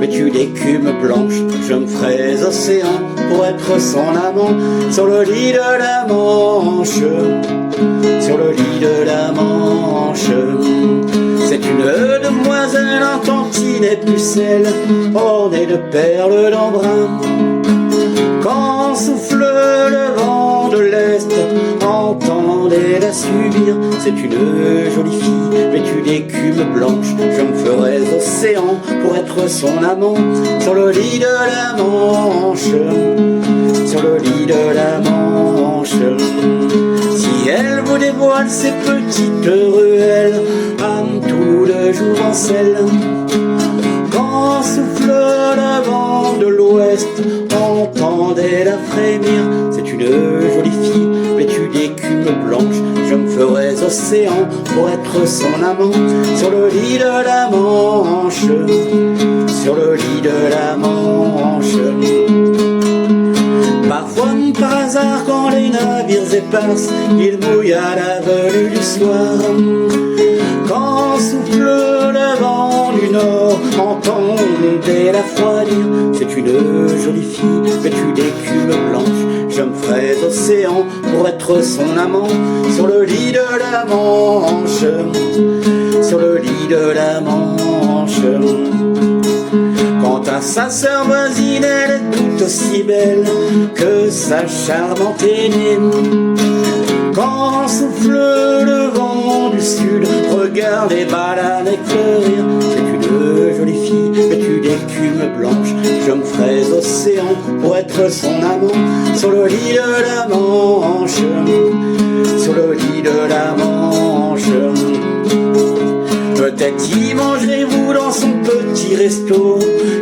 vêtu d'écume blanche, je me ferais océan pour être son amant sur le lit de la Manche, sur le lit de la Manche. C'est une demoiselle en tantine et pucelle, ornée de perles d'embrun. Quand souffle le vent de l'Est, entendez-la subir. C'est une jolie fille, vêtue d'écume blanche. Je me ferais océan pour être son amant sur le lit de la Manche, sur le lit de la Manche. Si elle vous dévoile ses petites ruelles, âme tout le jour en selle. Quand souffle le vent de l'Ouest, entendez-la frémir. C'est une jolie fille, vêtue d'écume blanche. Je me ferais océan pour être son amant sur le lit de la Manche, sur le lit de la Manche. Parfois, par hasard, quand les navires éparses, ils mouillent à la venue du soir. Quand souffle le vent du nord, entendez-la froidir. C'est une jolie fille, vêtue d'écume blanche. Je me ferais océan pour être son amant sur le lit de la Manche, sur le lit de la Manche. Quant à sa sœur voisine, elle est tout aussi belle que sa charmante aînée. Quand souffle le vent du sud, regarde les bananes fleurir. C'est une jolie fille, vêtue d'écume blanche. Je me ferais océan pour être son amant sur le lit de la Manche, sur le lit de la Manche. Peut-être y mangerez-vous dans son petit resto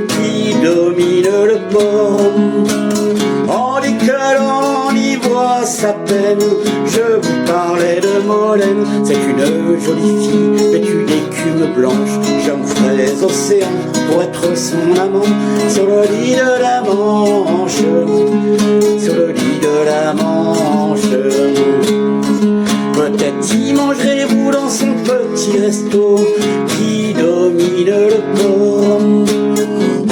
qui domine le port. En décalant, on y voit sa peine. Je vous parlais de Molène. C'est une jolie fille, vêtue d'écume blanche. Je me ferais océan pour être son amant sur le lit de la Manche, sur le lit de la Manche. Peut-être y mangerez-vous dans son petit resto qui domine le port.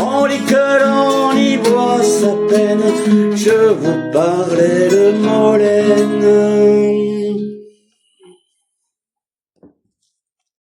En décollant, on y voit sa peine. Je vous parlais de Molène.